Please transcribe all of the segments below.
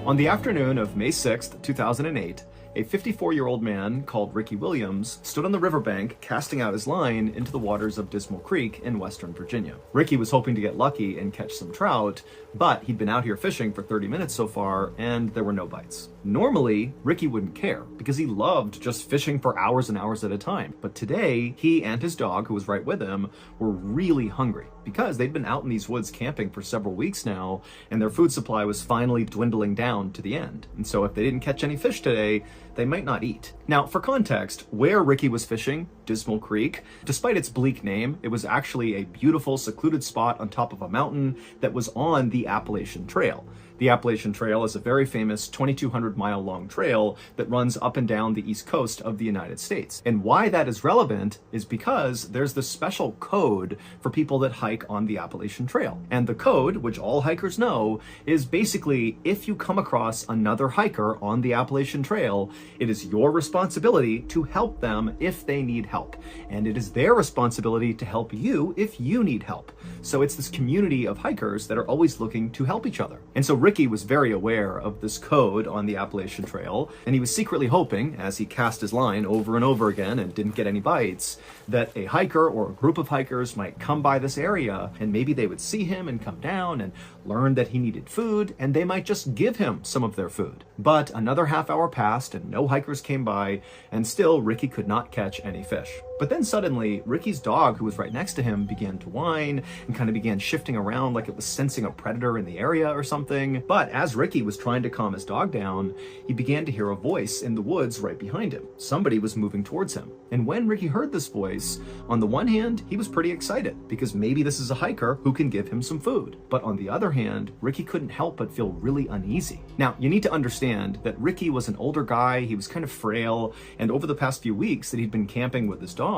On the afternoon of May 6th, 2008, a 54-year-old man called Ricky Williams stood on the riverbank casting out his line into the waters of Dismal Creek in western Virginia. Ricky was hoping to get lucky and catch some trout, but he'd been out here fishing for 30 minutes so far and there were no bites. Normally, Ricky wouldn't care because he loved just fishing for hours and hours at a time. But today, he and his dog, who was right with him, were really hungry because they'd been out in these woods camping for several weeks now, and their food supply was finally dwindling down to the end. And so if they didn't catch any fish today, they might not eat. Now, for context, where Ricky was fishing, Dismal Creek, despite its bleak name, it was actually a beautiful, secluded spot on top of a mountain that was on the Appalachian Trail. The Appalachian Trail is a very famous 2,200-mile long trail that runs up and down the east coast of the United States. And why that is relevant is because there's this special code for people that hike on the Appalachian Trail. And the code, which all hikers know, is basically if you come across another hiker on the Appalachian Trail, it is your responsibility to help them if they need help. And it is their responsibility to help you if you need help. So it's this community of hikers that are always looking to help each other. And so Ricky was very aware of this code on the Appalachian Trail, and he was secretly hoping, as he cast his line over and over again and didn't get any bites, that a hiker or a group of hikers might come by this area and maybe they would see him and come down and learn that he needed food, and they might just give him some of their food. But another half hour passed and no hikers came by, and still Ricky could not catch any fish. But then suddenly, Ricky's dog, who was right next to him, began to whine and kind of began shifting around like it was sensing a predator in the area or something. But as Ricky was trying to calm his dog down, he began to hear a voice in the woods right behind him. Somebody was moving towards him. And when Ricky heard this voice, on the one hand, he was pretty excited because maybe this is a hiker who can give him some food. But on the other hand, Ricky couldn't help but feel really uneasy. Now, you need to understand that Ricky was an older guy, he was kind of frail, and over the past few weeks that he'd been camping with his dog,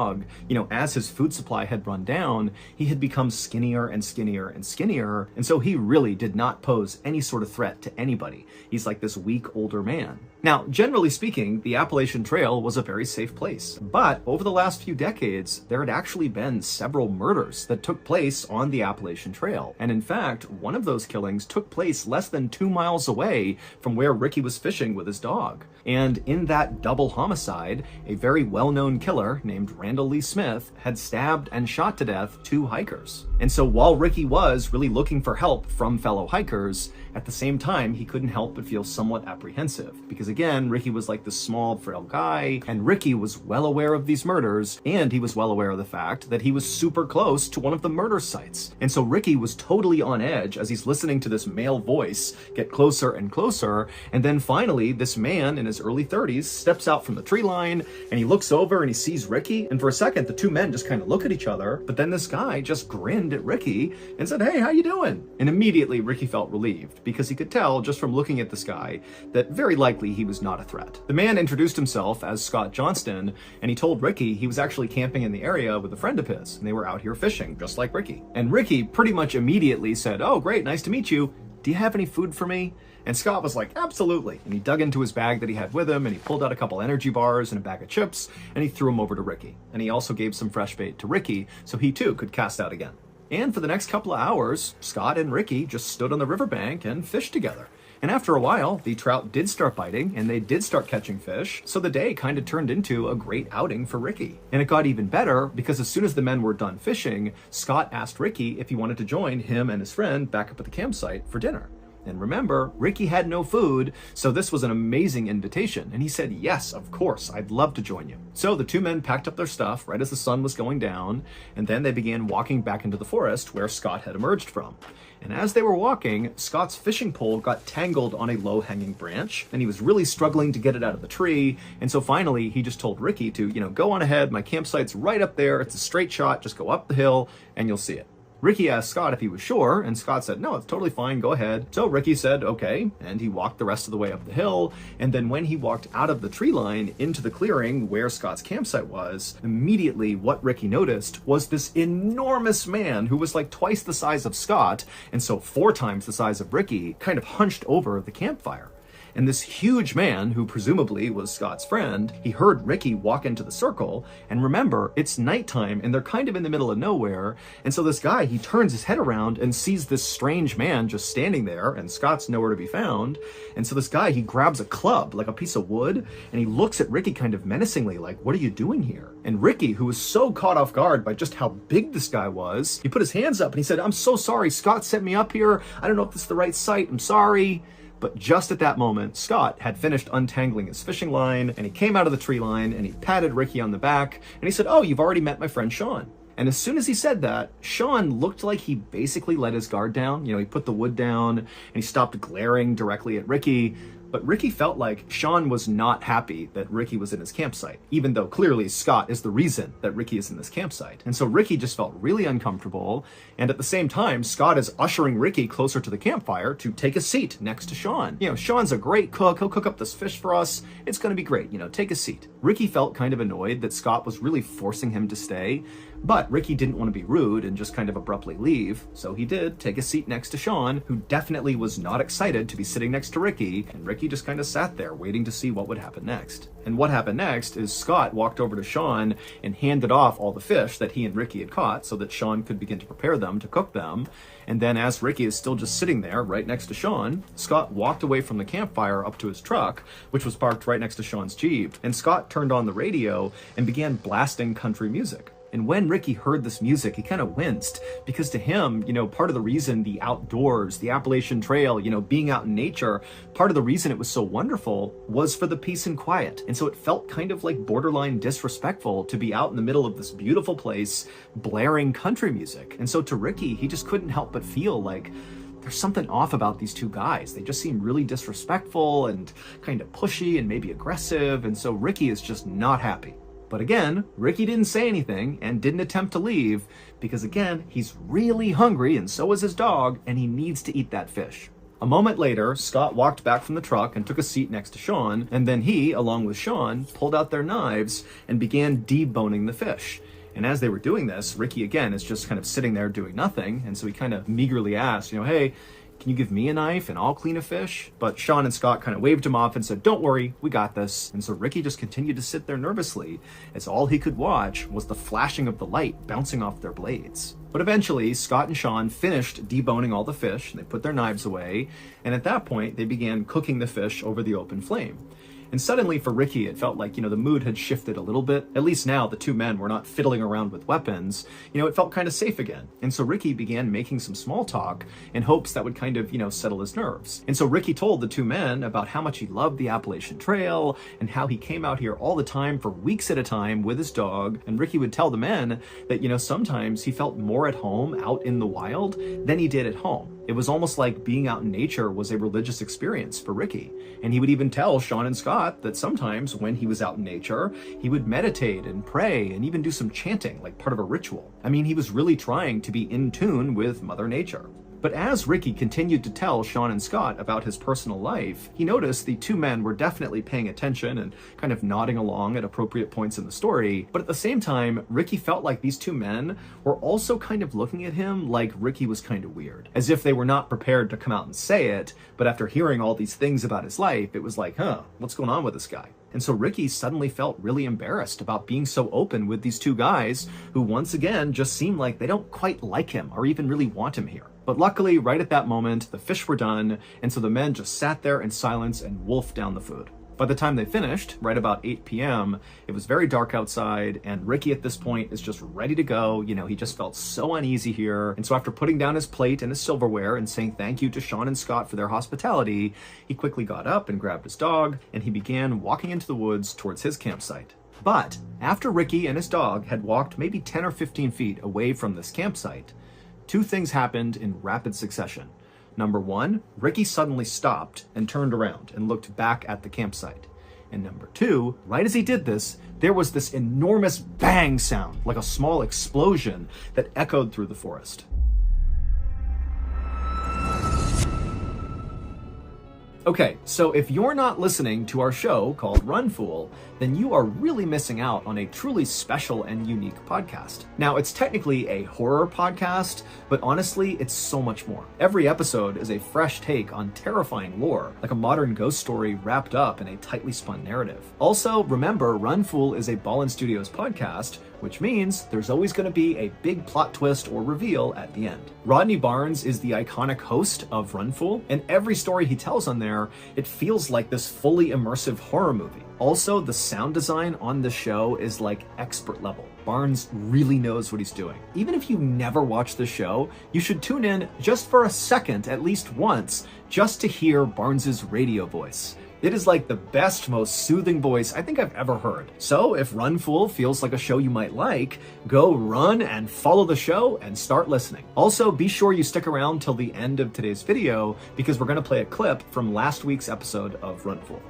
as his food supply had run down, he had become skinnier and skinnier and skinnier, and so he really did not pose any sort of threat to anybody. He's like this weak older man. Now, generally speaking, the Appalachian Trail was a very safe place, but over the last few decades, there had actually been several murders that took place on the Appalachian Trail. And in fact, one of those killings took place less than 2 miles away from where Ricky was fishing with his dog. And in that double homicide, a very well-known killer named Randall Lee Smith had stabbed and shot to death 2 hikers. And so while Ricky was really looking for help from fellow hikers, at the same time, he couldn't help but feel somewhat apprehensive because again, Ricky was like this small, frail guy, and Ricky was well aware of these murders, and he was well aware of the fact that he was super close to one of the murder sites. And so Ricky was totally on edge as he's listening to this male voice get closer and closer, and then finally, this man in his early 30s steps out from the tree line, and he looks over and he sees Ricky, and for a second, the 2 men just kind of look at each other, but then this guy just grinned at Ricky and said, "Hey, how you doing?" And immediately, Ricky felt relieved because he could tell just from looking at this guy that very likely he was not a threat. The man introduced himself as Scott Johnston, and he told Ricky he was actually camping in the area with a friend of his, and they were out here fishing, just like Ricky. And Ricky pretty much immediately said, "Oh, great, nice to meet you. Do you have any food for me?" And Scott was like, "Absolutely." And he dug into his bag that he had with him, and he pulled out a couple energy bars and a bag of chips, and he threw them over to Ricky. And he also gave some fresh bait to Ricky, so he too could cast out again. And for the next couple of hours, Scott and Ricky just stood on the riverbank and fished together. And after a while, the trout did start biting, and they did start catching fish, so the day kind of turned into a great outing for Ricky. And it got even better, because as soon as the men were done fishing, Scott asked Ricky if he wanted to join him and his friend back up at the campsite for dinner. And remember, Ricky had no food, so this was an amazing invitation. And he said, "Yes, of course, I'd love to join you." So the 2 men packed up their stuff right as the sun was going down, and then they began walking back into the forest where Scott had emerged from. And as they were walking, Scott's fishing pole got tangled on a low-hanging branch, and he was really struggling to get it out of the tree. And so finally, he just told Ricky to, "Go on ahead, my campsite's right up there, it's a straight shot, just go up the hill, and you'll see it." Ricky asked Scott if he was sure, and Scott said, "No, it's totally fine, go ahead." So Ricky said, "Okay," and he walked the rest of the way up the hill, and then when he walked out of the tree line into the clearing where Scott's campsite was, immediately what Ricky noticed was this enormous man who was like twice the size of Scott, and so 4 times the size of Ricky, kind of hunched over the campfire. And this huge man, who presumably was Scott's friend, he heard Ricky walk into the circle. And remember, it's nighttime and they're kind of in the middle of nowhere. And so this guy, he turns his head around and sees this strange man just standing there, and Scott's nowhere to be found. And so this guy, he grabs a club, like a piece of wood, and he looks at Ricky kind of menacingly, like, what are you doing here? And Ricky, who was so caught off guard by just how big this guy was, he put his hands up and he said, I'm so sorry, Scott sent me up here. I don't know if this is the right site, I'm sorry. But just at that moment, Scott had finished untangling his fishing line, and he came out of the tree line and he patted Ricky on the back and he said, oh, you've already met my friend Sean. And as soon as he said that, Sean looked like he basically let his guard down. You know, he put the wood down and he stopped glaring directly at Ricky. But Ricky felt like Sean was not happy that Ricky was in his campsite, even though clearly Scott is the reason that Ricky is in this campsite. And so Ricky just felt really uncomfortable. And at the same time, Scott is ushering Ricky closer to the campfire to take a seat next to Sean. You know, Sean's a great cook. He'll cook up this fish for us. It's going to be great. You know, take a seat. Ricky felt kind of annoyed that Scott was really forcing him to stay. But Ricky didn't want to be rude and just kind of abruptly leave, so he did take a seat next to Sean, who definitely was not excited to be sitting next to Ricky, and Ricky just kind of sat there waiting to see what would happen next. And what happened next is Scott walked over to Sean and handed off all the fish that he and Ricky had caught so that Sean could begin to prepare them to cook them. And then as Ricky is still just sitting there right next to Sean, Scott walked away from the campfire up to his truck, which was parked right next to Sean's Jeep, and Scott turned on the radio and began blasting country music. And when Ricky heard this music, he kind of winced, because to him, you know, part of the reason the outdoors, the Appalachian Trail, you know, being out in nature, part of the reason it was so wonderful was for the peace and quiet. And so it felt kind of like borderline disrespectful to be out in the middle of this beautiful place, blaring country music. And so to Ricky, he just couldn't help but feel like there's something off about these two guys. They just seem really disrespectful and kind of pushy and maybe aggressive. And so Ricky is just not happy. But again, Ricky didn't say anything and didn't attempt to leave because, again, he's really hungry and so is his dog, and he needs to eat that fish. A moment later, Scott walked back from the truck and took a seat next to Sean, and then he, along with Sean, pulled out their knives and began deboning the fish. And as they were doing this, Ricky, again, is just kind of sitting there doing nothing, and so he kind of meagerly asked, you know, hey, can you give me a knife and I'll clean a fish? But Sean and Scott kind of waved him off and said, don't worry, we got this. And so Ricky just continued to sit there nervously, as all he could watch was the flashing of the light bouncing off their blades. But eventually, Scott and Sean finished deboning all the fish, and they put their knives away, and at that point, they began cooking the fish over the open flame. And suddenly for Ricky, it felt like, you know, the mood had shifted a little bit. At least now the two men were not fiddling around with weapons. You know, it felt kind of safe again. And so Ricky began making some small talk in hopes that would kind of, you know, settle his nerves. And so Ricky told the two men about how much he loved the Appalachian Trail and how he came out here all the time for weeks at a time with his dog. And Ricky would tell the men that, you know, sometimes he felt more at home out in the wild than he did at home. It was almost like being out in nature was a religious experience for Ricky. And he would even tell Sean and Scott that sometimes when he was out in nature, he would meditate and pray and even do some chanting, like part of a ritual. I mean, he was really trying to be in tune with Mother Nature. But as Ricky continued to tell Sean and Scott about his personal life, he noticed the two men were definitely paying attention and kind of nodding along at appropriate points in the story. But at the same time, Ricky felt like these two men were also kind of looking at him like Ricky was kind of weird, as if they were not prepared to come out and say it, but after hearing all these things about his life, it was like, what's going on with this guy? And so Ricky suddenly felt really embarrassed about being so open with these two guys who once again just seem like they don't quite like him or even really want him here. But luckily, right at that moment, the fish were done, and so the men just sat there in silence and wolfed down the food. By the time they finished, right about 8 p.m., it was very dark outside, and Ricky at this point is just ready to go. You know, he just felt so uneasy here. And so after putting down his plate and his silverware and saying thank you to Sean and Scott for their hospitality, he quickly got up and grabbed his dog, and he began walking into the woods towards his campsite. But after Ricky and his dog had walked maybe 10 or 15 feet away from this campsite, two things happened in rapid succession. Number one, Ricky suddenly stopped and turned around and looked back at the campsite. And number two, right as he did this, there was this enormous bang sound, like a small explosion that echoed through the forest. Okay, so if you're not listening to our show called Run Fool, then you are really missing out on a truly special and unique podcast. Now, it's technically a horror podcast, but honestly, it's so much more. Every episode is a fresh take on terrifying lore, like a modern ghost story wrapped up in a tightly spun narrative. Also, remember, Run Fool is a Ballen Studios podcast, which means there's always going to be a big plot twist or reveal at the end. Rodney Barnes is the iconic host of Run Fool, and every story he tells on there, it feels like this fully immersive horror movie. Also, the sound design on the show is like expert level. Barnes really knows what he's doing. Even if you never watch the show, you should tune in just for a second, at least once, just to hear Barnes's radio voice. It is like the best, most soothing voice I think I've ever heard. So if Run Fool feels like a show you might like, go run and follow the show and start listening. Also, be sure you stick around till the end of today's video because we're gonna play a clip from last week's episode of Run Fool.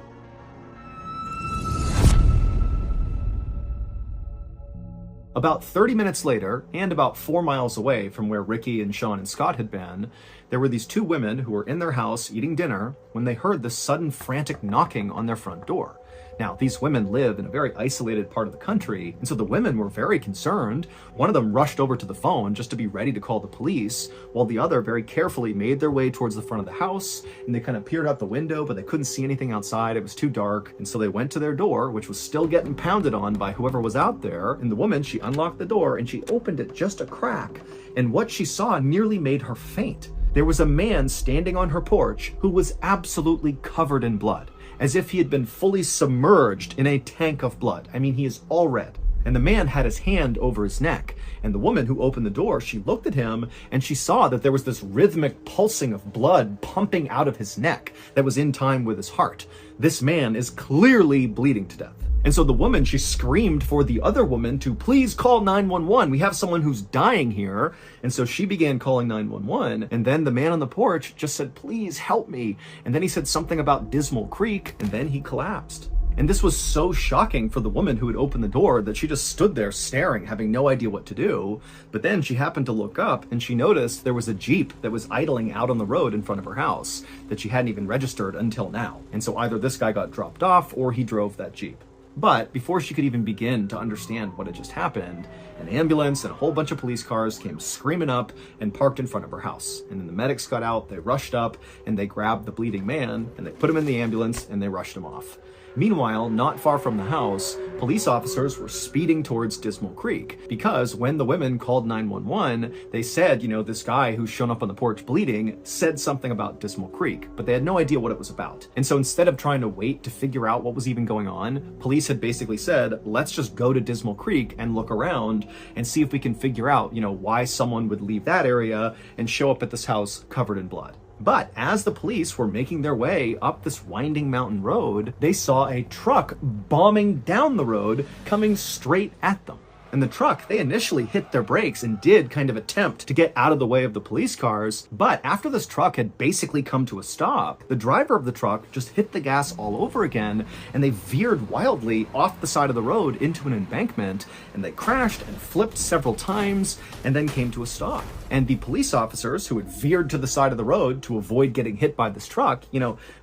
About 30 minutes later, and about 4 miles away from where Ricky and Sean and Scott had been, there were these two women who were in their house eating dinner when they heard this sudden frantic knocking on their front door. Now, these women live in a very isolated part of the country, and so the women were very concerned. One of them rushed over to the phone just to be ready to call the police, while the other very carefully made their way towards the front of the house, and they kind of peered out the window, but they couldn't see anything outside. It was too dark, and so they went to their door, which was still getting pounded on by whoever was out there, and the woman, she unlocked the door, and she opened it just a crack, and what she saw nearly made her faint. There was a man standing on her porch who was absolutely covered in blood, as if he had been fully submerged in a tank of blood. I mean, he is all red. And the man had his hand over his neck. And the woman who opened the door, she looked at him and she saw that there was this rhythmic pulsing of blood pumping out of his neck that was in time with his heart. This man is clearly bleeding to death. And so the woman, she screamed for the other woman to please call 911. We have someone who's dying here. And so she began calling 911. And then the man on the porch just said, please help me. And then he said something about Dismal Creek, and then he collapsed. And this was so shocking for the woman who had opened the door that she just stood there staring, having no idea what to do. But then she happened to look up and she noticed there was a Jeep that was idling out on the road in front of her house that she hadn't even registered until now. And so either this guy got dropped off or he drove that Jeep. But before she could even begin to understand what had just happened, an ambulance and a whole bunch of police cars came screaming up and parked in front of her house. And then the medics got out, they rushed up, and they grabbed the bleeding man, and they put him in the ambulance, and they rushed him off. Meanwhile, not far from the house, police officers were speeding towards Dismal Creek because when the women called 911, they said, this guy who's shown up on the porch bleeding said something about Dismal Creek, but they had no idea what it was about. And so instead of trying to wait to figure out what was even going on, police had basically said, let's just go to Dismal Creek and look around and see if we can figure out, why someone would leave that area and show up at this house covered in blood. But as the police were making their way up this winding mountain road, they saw a truck bombing down the road coming straight at them. And the truck, they initially hit their brakes and did kind of attempt to get out of the way of the police cars. But after this truck had basically come to a stop, the driver of the truck just hit the gas all over again, and they veered wildly off the side of the road into an embankment, and they crashed and flipped several times and then came to a stop. And the police officers who had veered to the side of the road to avoid getting hit by this truck,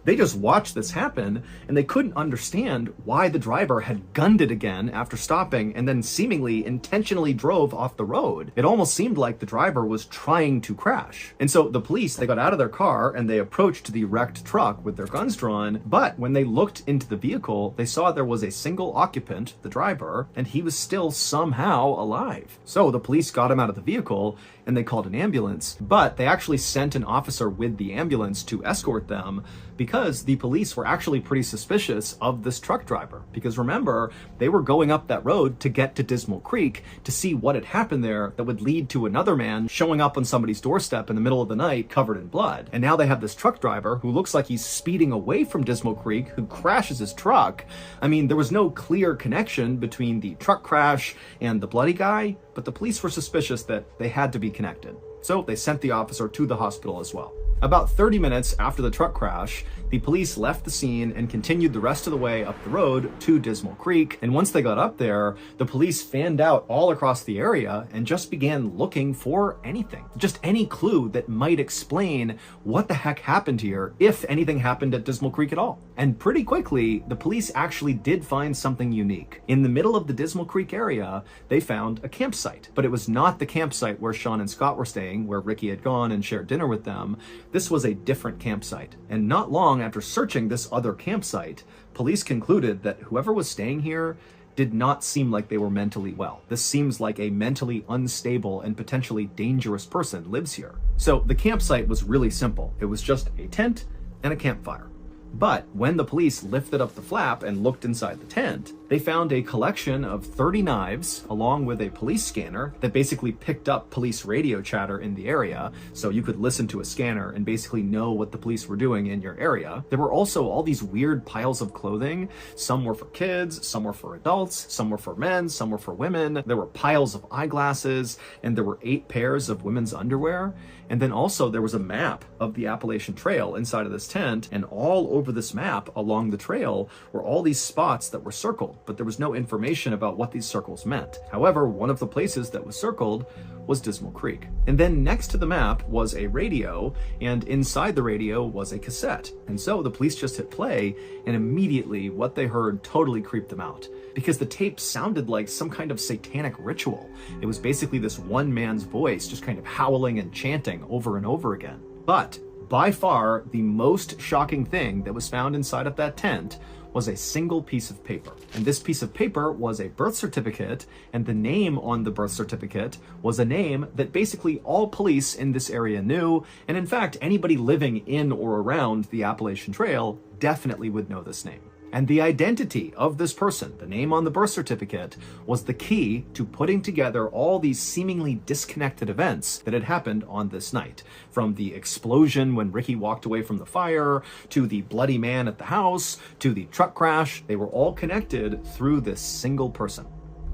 they just watched this happen, and they couldn't understand why the driver had gunned it again after stopping and then seemingly intentionally drove off the road. It almost seemed like the driver was trying to crash. And so the police, they got out of their car and they approached the wrecked truck with their guns drawn, but when they looked into the vehicle, they saw there was a single occupant, the driver, and he was still somehow alive. So the police got him out of the vehicle and they called an ambulance, but they actually sent an officer with the ambulance to escort them because the police were actually pretty suspicious of this truck driver. Because remember, they were going up that road to get to Dismal Creek to see what had happened there that would lead to another man showing up on somebody's doorstep in the middle of the night covered in blood. And now they have this truck driver who looks like he's speeding away from Dismal Creek, who crashes his truck. I mean, there was no clear connection between the truck crash and the bloody guy, but the police were suspicious that they had to be connected. So they sent the officer to the hospital as well. About 30 minutes after the truck crash, the police left the scene and continued the rest of the way up the road to Dismal Creek. And once they got up there, the police fanned out all across the area and just began looking for anything. Just any clue that might explain what the heck happened here, if anything happened at Dismal Creek at all. And pretty quickly, the police actually did find something unique. In the middle of the Dismal Creek area, they found a campsite. But it was not the campsite where Sean and Scott were staying, where Ricky had gone and shared dinner with them. This was a different campsite. And not long after searching this other campsite, police concluded that whoever was staying here did not seem like they were mentally well. This seems like a mentally unstable and potentially dangerous person lives here. So the campsite was really simple. It was just a tent and a campfire. But when the police lifted up the flap and looked inside the tent, they found a collection of 30 knives along with a police scanner that basically picked up police radio chatter in the area, so you could listen to a scanner and basically know what the police were doing in your area. There were also all these weird piles of clothing. Some were for kids, some were for adults, some were for men, some were for women. There were piles of eyeglasses, and there were 8 pairs of women's underwear. And then also there was a map of the Appalachian Trail inside of this tent, and all over this map along the trail were all these spots that were circled, but there was no information about what these circles meant. However, one of the places that was circled was Dismal Creek. And then next to the map was a radio, and inside the radio was a cassette. And so the police just hit play, and immediately what they heard totally creeped them out, because the tape sounded like some kind of satanic ritual. It was basically this one man's voice just kind of howling and chanting over and over again. But by far, the most shocking thing that was found inside of that tent was a single piece of paper. And this piece of paper was a birth certificate, and the name on the birth certificate was a name that basically all police in this area knew, and in fact, anybody living in or around the Appalachian Trail definitely would know this name. And the identity of this person, the name on the birth certificate, was the key to putting together all these seemingly disconnected events that had happened on this night. From the explosion when Ricky walked away from the fire, to the bloody man at the house, to the truck crash, they were all connected through this single person.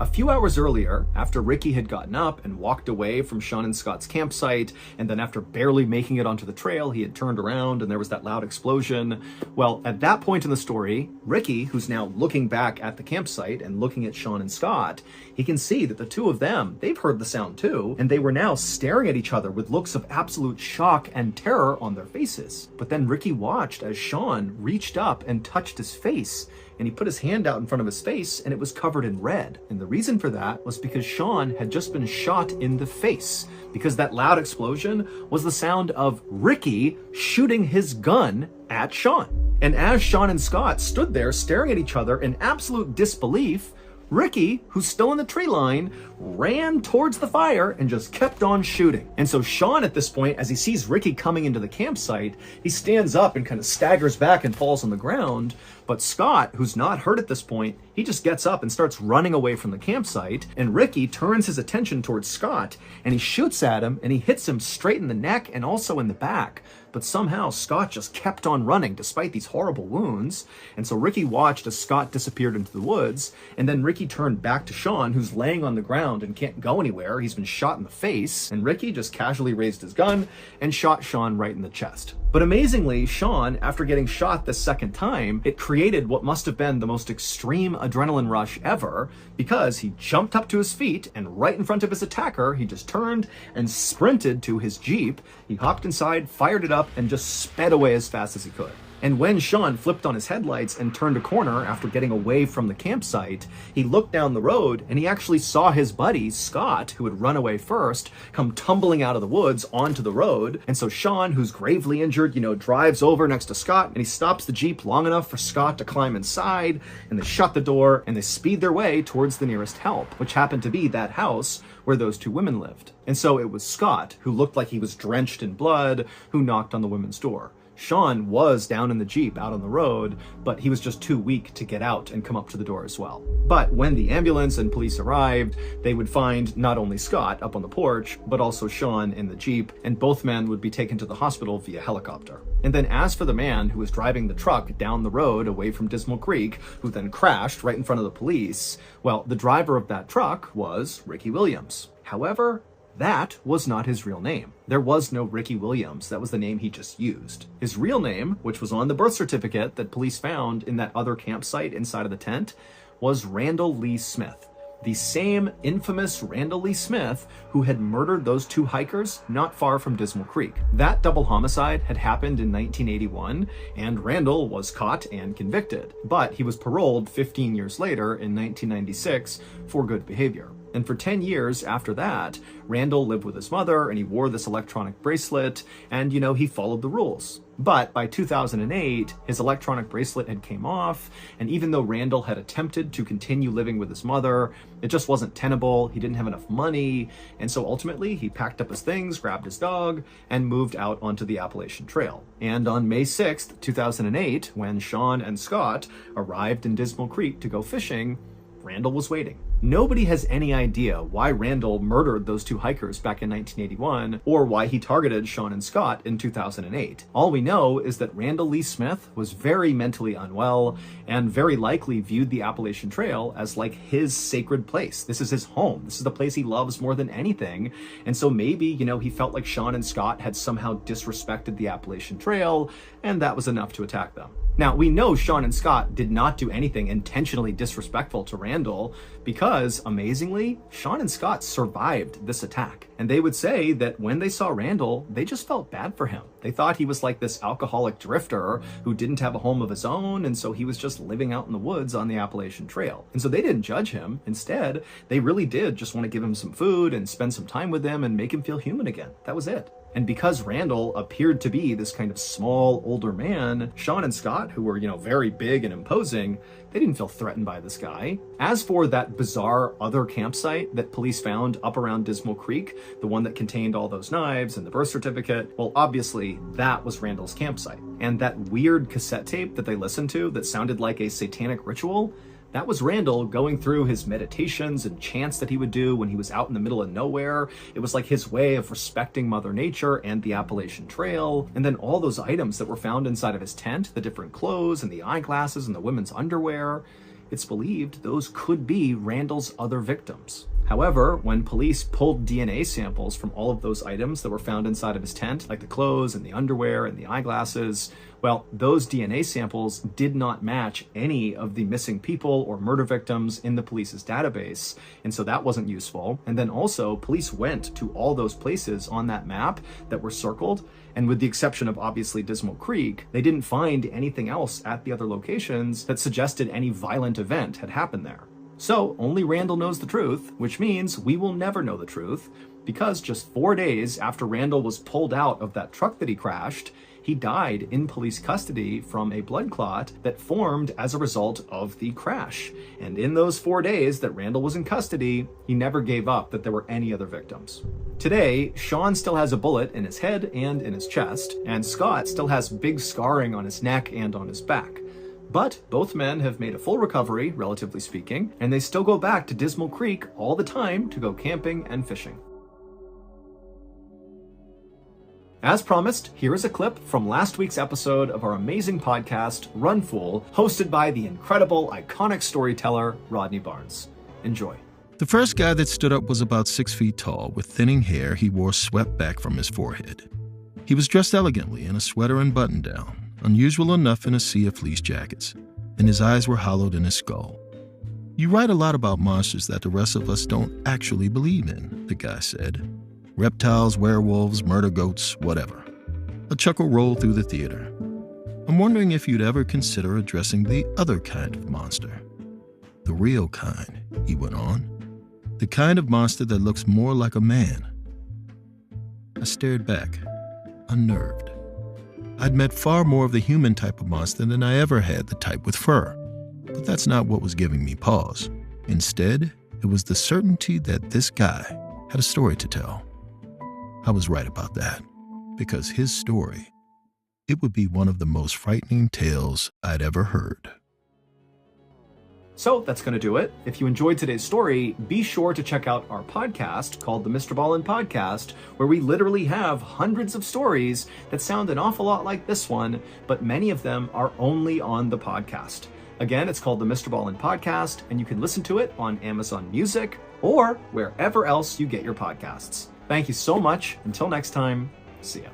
A few hours earlier, after Ricky had gotten up and walked away from Sean and Scott's campsite, and then after barely making it onto the trail, he had turned around and there was that loud explosion. Well, at that point in the story, Ricky, who's now looking back at the campsite and looking at Sean and Scott, he can see that the two of them, they've heard the sound too, and they were now staring at each other with looks of absolute shock and terror on their faces. But then Ricky watched as Sean reached up and touched his face, and he put his hand out in front of his face and it was covered in red. And the reason for that was because Sean had just been shot in the face, because that loud explosion was the sound of Ricky shooting his gun at Sean. And as Sean and Scott stood there staring at each other in absolute disbelief, Ricky, who's still in the tree line, ran towards the fire and just kept on shooting. And so Sean, at this point, as he sees Ricky coming into the campsite, he stands up and kind of staggers back and falls on the ground. But Scott, who's not hurt at this point, he just gets up and starts running away from the campsite. And Ricky turns his attention towards Scott and he shoots at him, and he hits him straight in the neck and also in the back. But somehow Scott just kept on running despite these horrible wounds. And so Ricky watched as Scott disappeared into the woods, and then Ricky turned back to Sean, who's laying on the ground and can't go anywhere. He's been shot in the face, and Ricky just casually raised his gun and shot Sean right in the chest. But amazingly, Sean, after getting shot the second time, it created what must have been the most extreme adrenaline rush ever, because he jumped up to his feet, and right in front of his attacker, he just turned and sprinted to his Jeep. He hopped inside, fired it up, and just sped away as fast as he could. And when Sean flipped on his headlights and turned a corner after getting away from the campsite, he looked down the road and he actually saw his buddy, Scott, who had run away first, come tumbling out of the woods onto the road. And so Sean, who's gravely injured, drives over next to Scott, and he stops the Jeep long enough for Scott to climb inside, and they shut the door and they speed their way towards the nearest help, which happened to be that house where those two women lived. And so it was Scott, who looked like he was drenched in blood, who knocked on the women's door. Sean was down in the Jeep out on the road, but he was just too weak to get out and come up to the door as well. But when the ambulance and police arrived, they would find not only Scott up on the porch, but also Sean in the Jeep, and both men would be taken to the hospital via helicopter. And then as for the man who was driving the truck down the road away from Dismal Creek, who then crashed right in front of the police, well, the driver of that truck was Ricky Williams. However, That was not his real name. There was no Ricky Williams. That was the name he just used. His real name, which was on the birth certificate that police found in that other campsite inside of the tent, was Randall Lee Smith. The same infamous Randall Lee Smith who had murdered those two hikers not far from Dismal Creek. That double homicide had happened in 1981, and Randall was caught and convicted, but he was paroled 15 years later in 1996 for good behavior. And for 10 years after that, Randall lived with his mother and he wore this electronic bracelet and, he followed the rules. But by 2008, his electronic bracelet had came off, and even though Randall had attempted to continue living with his mother, it just wasn't tenable. He didn't have enough money, and so ultimately he packed up his things, grabbed his dog, and moved out onto the Appalachian Trail. And on May 6th, 2008, when Sean and Scott arrived in Dismal Creek to go fishing, Randall was waiting. Nobody has any idea why Randall murdered those two hikers back in 1981 or why he targeted Sean and Scott in 2008. All we know is that Randall Lee Smith was very mentally unwell and very likely viewed the Appalachian Trail as like his sacred place. This is his home. This is the place he loves more than anything. And so maybe, he felt like Sean and Scott had somehow disrespected the Appalachian Trail, and that was enough to attack them. Now, we know Sean and Scott did not do anything intentionally disrespectful to Randall because, amazingly, Sean and Scott survived this attack. And they would say that when they saw Randall, they just felt bad for him. They thought he was like this alcoholic drifter who didn't have a home of his own, and so he was just living out in the woods on the Appalachian Trail. And so they didn't judge him. Instead, they really did just want to give him some food and spend some time with him and make him feel human again. That was it. And because Randall appeared to be this kind of small, older man, Sean and Scott, who were, very big and imposing, they didn't feel threatened by this guy. As for that bizarre other campsite that police found up around Dismal Creek, the one that contained all those knives and the birth certificate, well, obviously that was Randall's campsite. And that weird cassette tape that they listened to that sounded like a satanic ritual, that was Randall going through his meditations and chants that he would do when he was out in the middle of nowhere. It was like his way of respecting Mother Nature and the Appalachian Trail. And then all those items that were found inside of his tent, the different clothes and the eyeglasses and the women's underwear, it's believed those could be Randall's other victims. However, when police pulled DNA samples from all of those items that were found inside of his tent, like the clothes and the underwear and the eyeglasses, well, those DNA samples did not match any of the missing people or murder victims in the police's database, and so that wasn't useful. And then also, police went to all those places on that map that were circled, and with the exception of obviously Dismal Creek, they didn't find anything else at the other locations that suggested any violent event had happened there. So only Randall knows the truth, which means we will never know the truth, because just 4 days after Randall was pulled out of that truck that he crashed, he died in police custody from a blood clot that formed as a result of the crash. And in those 4 days that Randall was in custody, he never gave up that there were any other victims. Today, Sean still has a bullet in his head and in his chest, and Scott still has big scarring on his neck and on his back. But both men have made a full recovery, relatively speaking, and they still go back to Dismal Creek all the time to go camping and fishing. As promised, here is a clip from last week's episode of our amazing podcast, Run Fool, hosted by the incredible, iconic storyteller, Rodney Barnes. Enjoy. The first guy that stood up was about 6 feet tall, with thinning hair he wore swept back from his forehead. He was dressed elegantly in a sweater and button-down, unusual enough in a sea of fleece jackets, and his eyes were hollowed in his skull. "You write a lot about monsters that the rest of us don't actually believe in," the guy said. "Reptiles, werewolves, murder goats, whatever." A chuckle rolled through the theater. "I'm wondering if you'd ever consider addressing the other kind of monster. The real kind," he went on. "The kind of monster that looks more like a man." I stared back, unnerved. I'd met far more of the human type of monster than I ever had the type with fur. But that's not what was giving me pause. Instead, it was the certainty that this guy had a story to tell. I was right about that, because his story, it would be one of the most frightening tales I'd ever heard. So that's going to do it. If you enjoyed today's story, be sure to check out our podcast called the MrBallen Podcast, where we literally have hundreds of stories that sound an awful lot like this one, but many of them are only on the podcast. Again, it's called the MrBallen Podcast, and you can listen to it on Amazon Music or wherever else you get your podcasts. Thank you so much. Until next time, see ya.